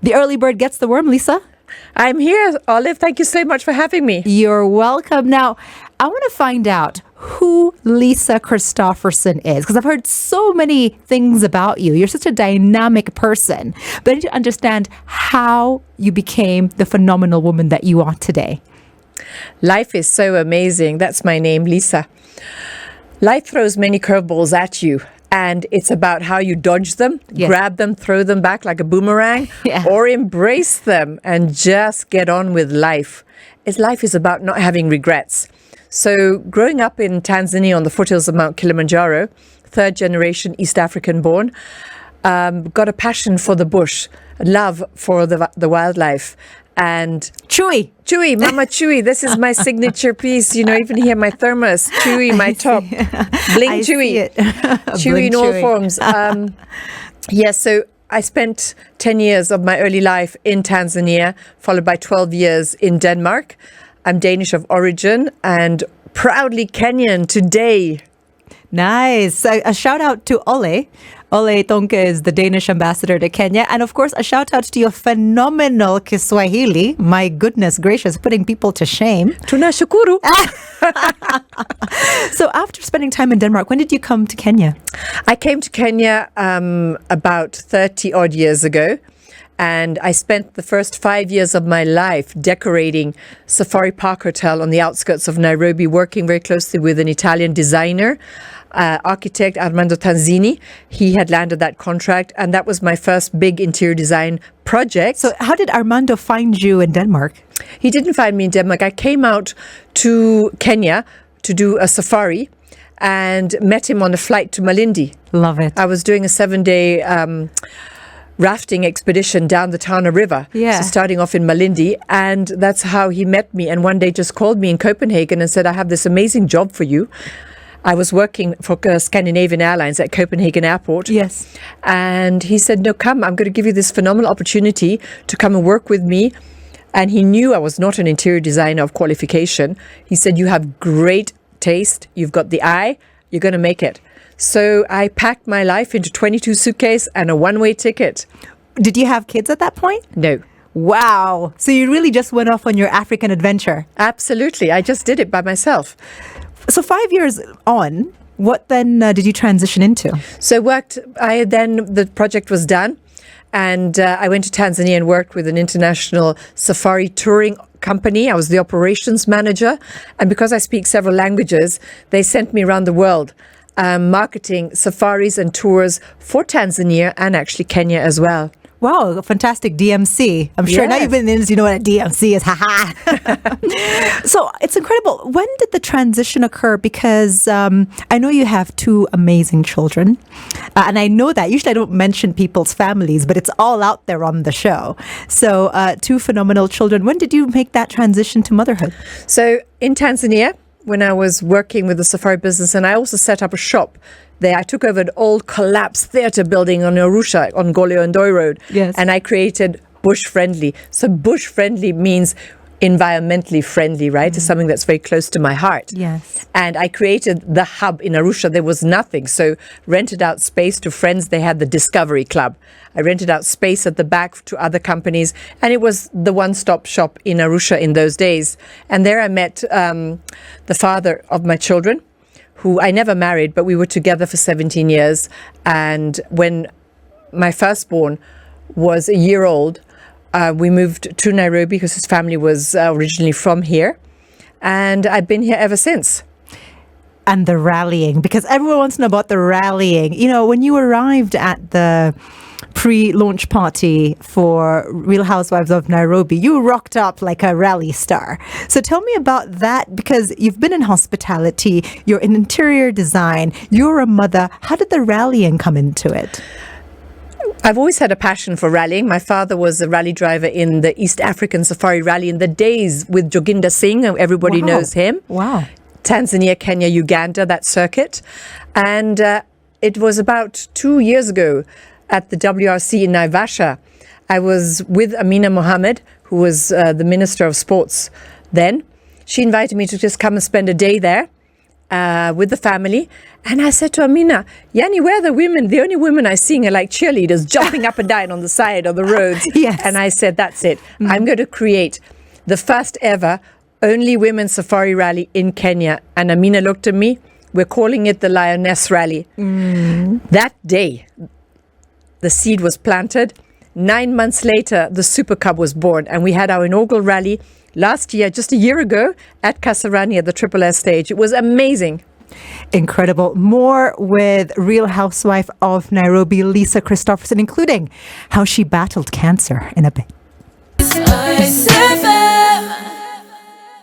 The early bird gets the worm, Lisa. I'm here, Olive. Thank you so much for having me. You're welcome. Now, I want to find out who Lisa Christoffersen is, because I've heard so many things about you. You're such a dynamic person. But I need to understand how you became the phenomenal woman that you are today. Life is so amazing. That's my name, Lisa. Life throws many curveballs at you. And it's about how you dodge them, grab them, throw them back like a boomerang, or embrace them and just get on with life. Life is about not having regrets. So growing up in Tanzania on the foothills of Mount Kilimanjaro, third generation East African born, got a passion for the bush, love for the wildlife. And Chewy, Mama Chewy, this is my signature piece. You know, even here, my thermos, Chewy, my top, bling Chewy, Chewy in all forms. So I spent 10 years of my early life in Tanzania, followed by 12 years in Denmark. I'm Danish of origin and proudly Kenyan today. Nice. So a shout out to Ole. Ole Tonke is the Danish ambassador to Kenya. And of course, a shout out to your phenomenal Kiswahili. My goodness gracious, putting people to shame. Tunashukuru. So after spending time in Denmark, when did you come to Kenya? I came to Kenya about 30 odd years ago. And I spent the first 5 years of my life decorating Safari Park Hotel on the outskirts of Nairobi, working very closely with an Italian designer, architect Armando Tanzini. He had landed that contract, and that was my first big interior design project. So how did Armando find you in Denmark? He didn't find me in Denmark. I came out to Kenya to do a safari and met him on a flight to Malindi. Love it. I was doing a 7-day rafting expedition down the Tana River. So starting off in Malindi, and that's how he met me. And one day just called me in Copenhagen and said, I have this amazing job for you. I was working for Scandinavian Airlines at Copenhagen Airport. Yes. And he said, no, come, I'm going to give you this phenomenal opportunity to come and work with me. And he knew I was not an interior designer of qualification. He said, you have great taste. You've got the eye. You're going to make it. So I packed my life into 22 suitcases and a one-way ticket. Did you have kids at that point? No. Wow. So you really just went off on your African adventure? Absolutely. I just did it by myself. So 5 years on, what then did you transition into? So the project was done, and I went to Tanzania and worked with an international safari touring company. I was the operations manager, and because I speak several languages, they sent me around the world marketing safaris and tours for Tanzania and actually Kenya as well. Wow, a fantastic DMC. I'm sure now you've been in the industry, you know what a DMC is. So it's incredible. When did the transition occur? Because I know you have two amazing children. And I know that. Usually I don't mention people's families, but it's all out there on the show. So two phenomenal children. When did you make that transition to motherhood? So in Tanzania, when I was working with the safari business, and I also set up a shop there. I took over an old collapsed theatre building on Arusha on Golio-Ndoi Road. Yes. And I created bush friendly. So bush friendly means environmentally friendly, right? It's something that's very close to my heart. Yes. And I created the hub in Arusha. There was nothing. So rented out space to friends. They had the Discovery Club. I rented out space at the back to other companies. And it was the one-stop shop in Arusha in those days. And there I met the father of my children, who I never married, but we were together for 17 years. And when my firstborn was a year old, we moved to Nairobi because his family was originally from here. And I've been here ever since. And the rallying, because everyone wants to know about the rallying. You know, when you arrived at the pre-launch party for Real Housewives of Nairobi, you rocked up like a rally star. So tell me about that, because you've been in hospitality, you're in interior design, you're a mother. How did the rallying come into it? I've always had a passion for rallying. My father was a rally driver in the East African Safari Rally in the days with Joginda Singh. Everybody knows him. Wow. Tanzania, Kenya, Uganda, that circuit. And it was about 2 years ago at the WRC in Naivasha. I was with Amina Mohammed, who was the Minister of Sports then. She invited me to just come and spend a day there with the family. And I said to Amina, Yanni, where are the women? The only women I see are like cheerleaders jumping up and down on the side of the roads. Yes. And I said, that's it. I'm going to create the first ever only women safari rally in Kenya. And Amina looked at me. We're calling it the Lioness Rally. That day, the seed was planted. 9 months later, the Super Cub was born. And we had our inaugural rally last year, just a year ago, at Kasarani at the Triple S stage. It was amazing. Incredible. More with Real Housewife of Nairobi, Lisa Christoffersen, including how she battled cancer in a bit.